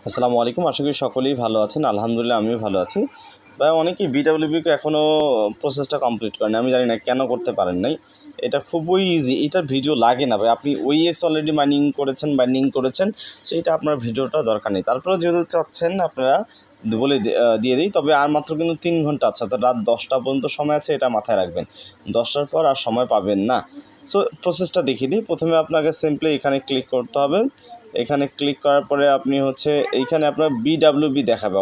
আসসালামু আলাইকুম। আশা করি সকলেই ভালো আছেন। আলহামদুলিল্লাহ আমিও ভালো আছি। ভাই অনেকেই বিডব্লিউবিকে এখনও প্রসেসটা কমপ্লিট করেন, আমি জানি না কেন করতে পারেন নাই। এটা খুবই ইজি, এটার ভিডিও লাগে না ভাই। আপনি ওইএক্স অলরেডি বাইন্ডিং করেছেন, সেইটা আপনার ভিডিওটা দরকার নেই। তারপরে যেহেতু চাচ্ছেন আপনারা বলে দিয়ে দিই, তবে আর মাত্র কিন্তু 3 ঘন্টা আছে, তো রাত 10টা পর্যন্ত সময় আছে, এটা মাথায় রাখবেন। 10টার পর আর সময় পাবেন না। সো প্রসেসটা দেখিয়ে দিই। প্রথমে আপনাকে সিম্পলি এখানে ক্লিক করতে হবে। এখানে ক্লিক করার পরে আপনি এইখানে আপনার বিডব্লিউবি দেখাবে,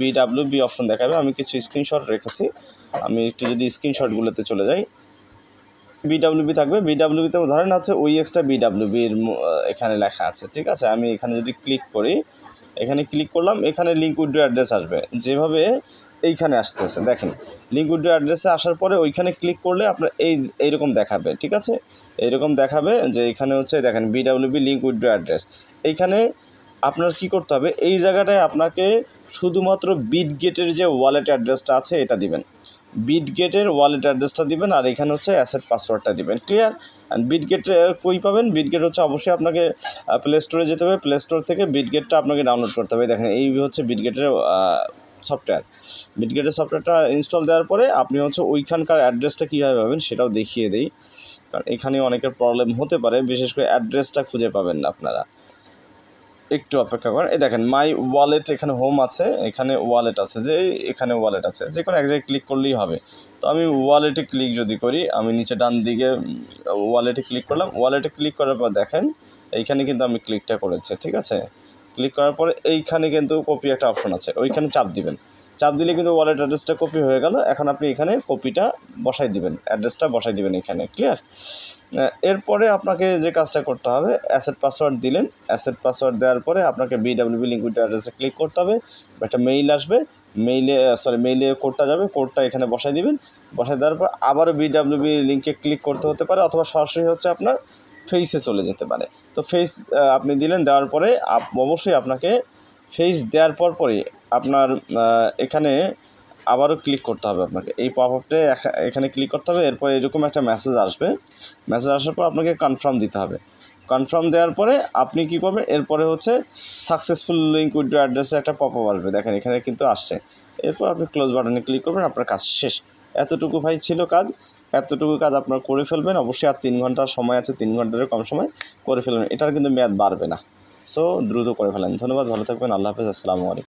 বিডব্লিউবি অপশন দেখাবে। আমি কিছু স্ক্রিনশট রেখেছি, আমি একটু যদি স্ক্রিনশটগুলোতে চলে যাই, বিডব্লিউবি থাকবে। বিডব্লিউবিতে ধরেন ওইএক্সটা বিডব্লিউবির এখানে লেখা আছে, ঠিক আছে। আমি এখানে যদি ক্লিক করি, এখানে ক্লিক করলাম, এখানে লিঙ্ক উইথড্র অ্যাড্রেস আসবে, যেভাবে এইখানে আসতেছে দেখেন। লিঙ্ক উইথড্র অ্যাড্রেসে আসার পরে ওইখানে ক্লিক করলে আপনার এইরকম দেখাবে, ঠিক আছে। এইরকম দেখাবে যে এখানে দেখেন বিডব্লিউবি লিঙ্ক উইথড্র অ্যাড্রেস। এইখানে আপনার কি করতে হবে, এই জায়গাটায় আপনাকে শুধুমাত্র বিটগেটের যে ওয়ালেট অ্যাড্রেসটা আছে এটা দিবেন, বিটগেটের ওয়ালেট অ্যাড্রেসটা দিবেন, আর এখানে অ্যাসেট পাসওয়ার্ডটা দিবেন। ক্লিয়ার? অ্যান্ড বিটগেট কই পাবেন? বিটগেট অবশ্যই আপনাকে প্লে স্টোরে যেতে হবে। প্লে স্টোর থেকে বিটগেটটা আপনাকে ডাউনলোড করতে হবে। দেখেন এই বিটগেটের সফটওয়্যার। বিটগেটের সফটওয়্যারটা ইনস্টল দেওয়ার পরে আপনি ওইখানকার অ্যাড্রেসটা কীভাবে পাবেন সেটাও দেখিয়ে দিই, কারণ এখানে অনেকের প্রবলেম হতে পারে, বিশেষ করে অ্যাড্রেসটা খুঁজে পাবেন না আপনারা। একটু অপেক্ষা করেন। এই দেখেন মাই ওয়ালেট, এখানে হোম আছে, এখানে ওয়ালেট আছে, এখানে ওয়ালেট আছে, যে কোনো এক জায়গায় ক্লিক করলেই হবে। তো আমি ওয়ালেটে ক্লিক যদি করি, আমি নিচে ডান দিকে ওয়ালেটে ক্লিক করলাম। ওয়ালেটে ক্লিক করার পর দেখেন এইখানে কিন্তু আমি ক্লিকটা করেছি, ঠিক আছে। ক্লিক করার পরে এইখানে কিন্তু কপি একটা অপশন আছে, ওইখানে চাপ দিবেন। চাপ দিলে কিন্তু ওয়ালেট অ্যাড্রেসটা কপি হয়ে গেল। এখন আপনি এখানে কপিটা বসাই দিবেন, অ্যাড্রেসটা বসাই দিবেন এখানে। ক্লিয়ার? এরপরে আপনাকে যে কাজটা করতে হবে, অ্যাসেট পাসওয়ার্ড দিলেন। অ্যাসেট পাসওয়ার্ড দেওয়ার পরে আপনাকে বিডব্লিউবি লিঙ্ক উইথ অ্যাড্রেসে ক্লিক করতে হবে। একটা মেইল আসবে, মেইলে কোডটা যাবে, কোডটা এখানে বসাই দিবেন। বসাই দেওয়ার পর আবারও বিডব্লিউবি লিঙ্কে ক্লিক করতে হতে পারে, অথবা সরাসরি আপনার ফেসে চলে যেতে পারে। তো ফেস আপনি দিলেন, দেওয়ার পরে অবশ্যই আপনাকে ফেস দেওয়ার পরই আপনার এখানে আবারও ক্লিক করতে হবে। আপনাকে এই পপআপে এখানে ক্লিক করতে হবে। এরপর এরকম একটা মেসেজ আসবে। মেসেজ আসার পর আপনাকে কনফার্ম দিতে হবে। কনফার্ম দেওয়ার পরে আপনি কি করবেন, এরপরে সাকসেসফুল লিঙ্ক উইথড্র অ্যাড্রেসে একটা পপআপ আসবে, দেখেন এখানে কিন্তু আসছে। এরপর আপনি ক্লোজ বাটনে ক্লিক করবেন, আপনার কাজ শেষ। এতটুকু ভাই ছিল কাজ। এতটুকু কাজ আপনার করে ফেলবেন। অবশ্যই আর 3 ঘন্টা সময় আছে, 3 ঘন্টারও কম সময় করে ফেলবেন। এটার কিন্তু মেয়াদ বাড়বে না। সো দ্রুত করে ফেলেন। ধন্যবাদ, ভালো থাকবেন। আল্লাহ হাফেজ। আসসালামু আলাইকুম।